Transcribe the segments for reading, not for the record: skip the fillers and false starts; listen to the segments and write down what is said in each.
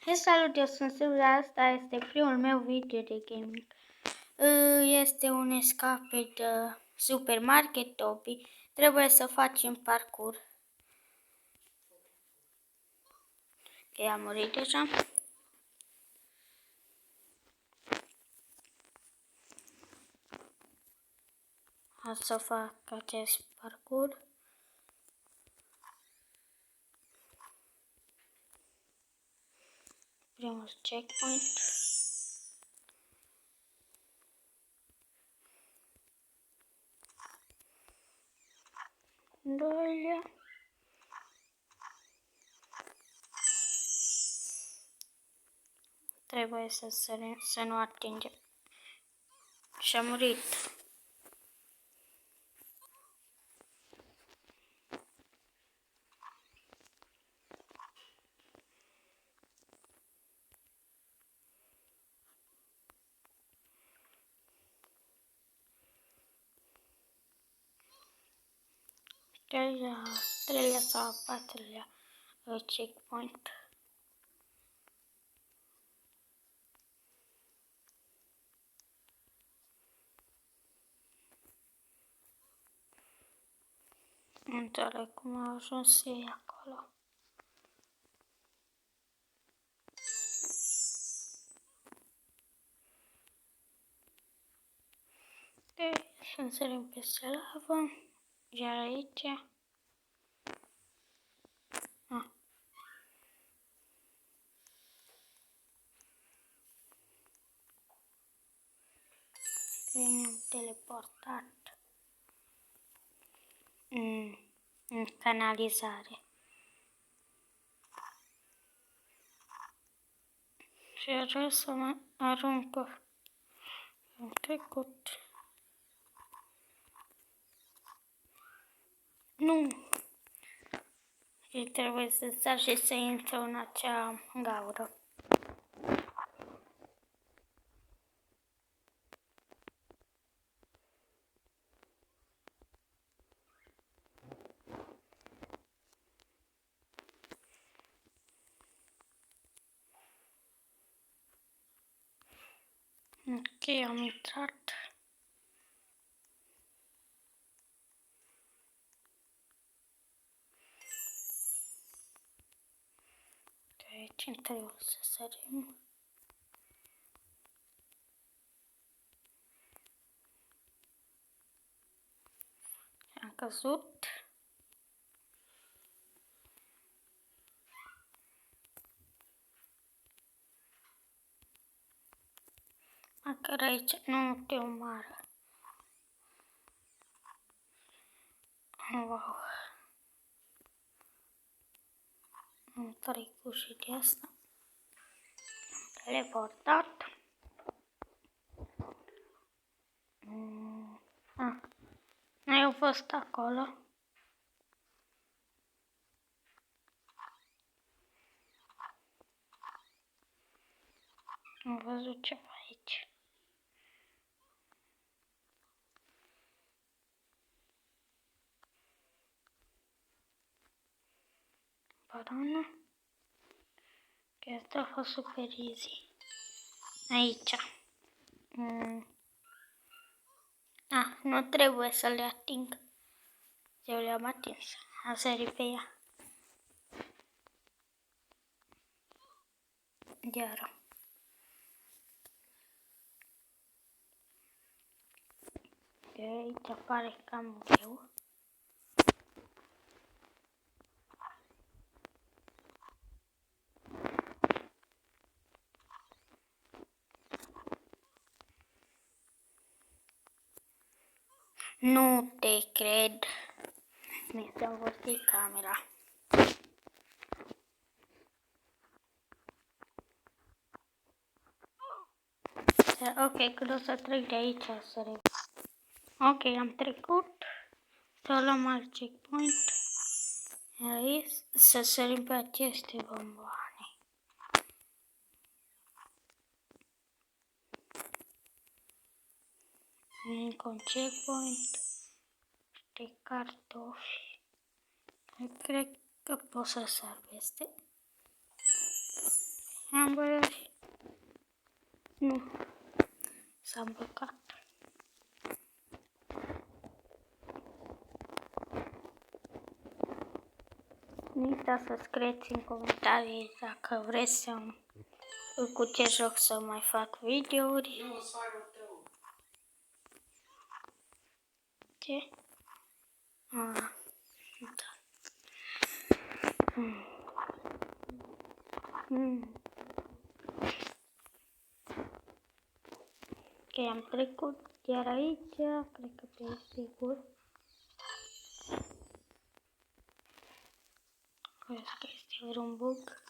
Hei, salut, eu sunt Silvia, asta este primul meu video de gaming. Este un escaped supermarket Topi. Trebuie să facem parcurs. Că a murit deja. O să fac acest parcurs. Primul checkpoint. Doilea. Trebuie să sărim, să nu atingem. Și a murit. Treilea sau a patrulea checkpoint. Nu înțeleg cum au ajuns ei acolo. Să sărim peste lavă. Iar aici. Ne-am teleportat în canalizare. Și vreau să mă aruncă. Am trecut. Nu! Și trebuie să sar și să intru în acea gaură. Ok, am intrat. De aici trebuie să sărim. Am căzut. Măcar aici nu te omoară. Wow. Am trecut și de asta. Am teleportat. Noi au fost acolo. Am văzut ceva aici. Banana. Că asta a fost super easy. Aici. Nu trebuie să le ating. Eu le-am atins. Am sărit pe ea. Iară. Aici apare cam greu. Nu te cred. Mi s-a învârtit camera. Ok, când o să trec de aici o să revin. Ok, am trecut. Să luăm alt checkpoint. Aici să sărim pe aceste bomboane. Încă un checkpoint. De cartofi. Cred că pot să sar peste. Am băiat. Nu. S-a blocat. Nu uitați să scrieți în comentarii dacă vreți să cu ce joc să mai fac videouri. Ce? Da. Ok, am trecut chiar aici, cred că pe sigur. Cred că este vreun bug.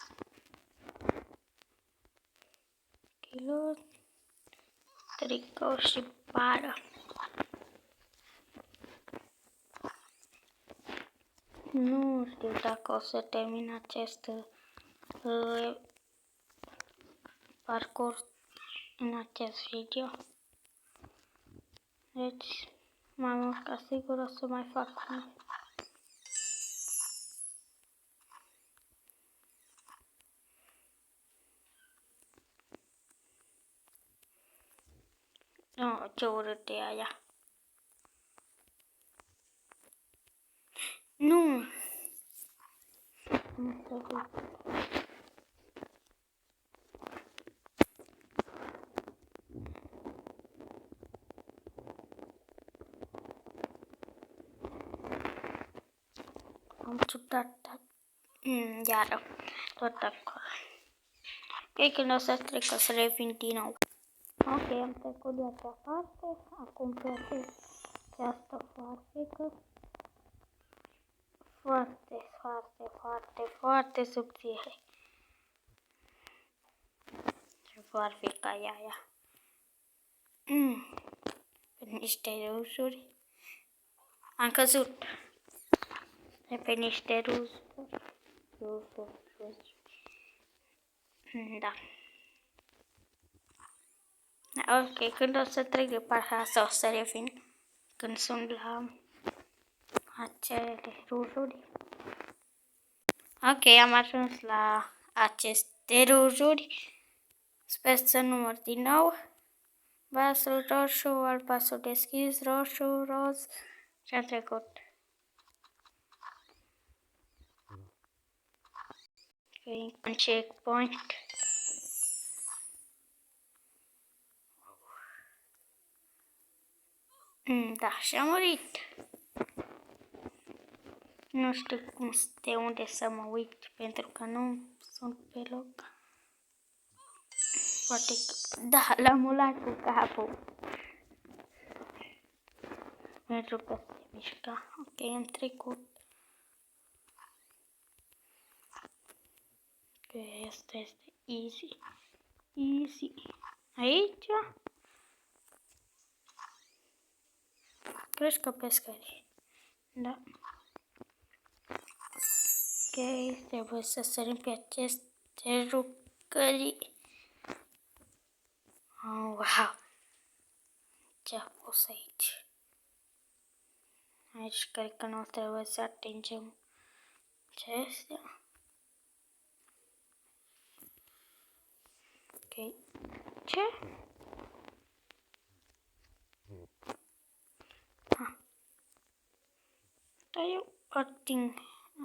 Kilot, tricou și pară. Nu știu dacă o să termin acest parcurs în acest video. Deci, mai mult ca sigur o să mai fac unul. Oh, ce urât e aia. Nu! Nu trebuie. Am ciudat. Iară. Tot acolo. Ok, când o să trec, o să revin din nou. Ok, am trecut de acea parte. Acum pe această farfecă. Foarte subțire. Ce farfeca e aia. Pe niște ruzuri. Am căzut. Pe niște ruzuri. Da. Ok, când o să trec de partea asta o să revin. Când sunt la acele rujuri. Ok, am ajuns la aceste rujuri. Sper să număr din nou. Vasul roșu, albastru deschis, roșu, roz și am trecut. Ok, un checkpoint. Da, și am murit. Nu știu de unde să mă uit, pentru că nu sunt pe loc. Poate că... Da, l-am ulat cu capul. Pentru că se mișca. Ok, am trecut. Ok, asta este easy. Easy. Aici? Crezi că pe scări. Da. Ok, trebuie să sărim pe aceste jucării. Oh, wow! Ce-a pus aici? Aici cred că nu trebuie să atingem acestea. Ok. Ce? Dar eu ating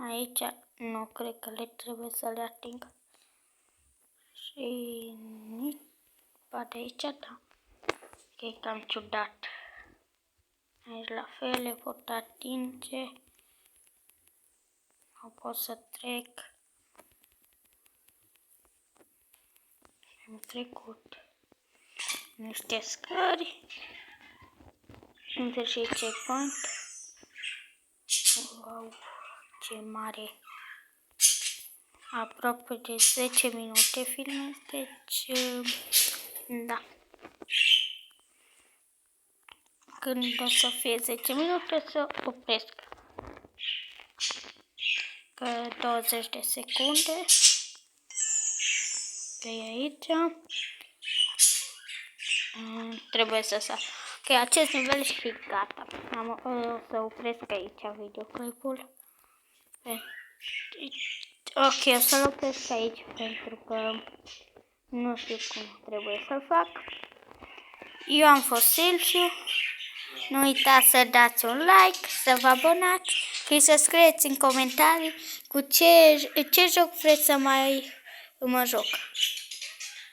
aici. Nu cred că le trebuie să le ating. Și nici poate aici, da. Ok, cam ciudat. Aici la fel le pot atinge. Nu pot să trec. Am trecut niște scări. În sfârșit checkpoint. Wow, ce mare. Aproape de 10 minute filmez, deci da. Când o să fie 10 minute să opresc. Că 20 de secunde. Că e aici. Trebuie să sar. Ok, acest nivel și gata. O să opresc aici videoclipul. Ok, o să-l opresc aici pentru că Nu știu cum trebuie să fac. Eu am fost Silviu. Nu uitați să dați un like, să vă abonați și să scrieți în comentarii cu ce joc vreți să mai mă joc.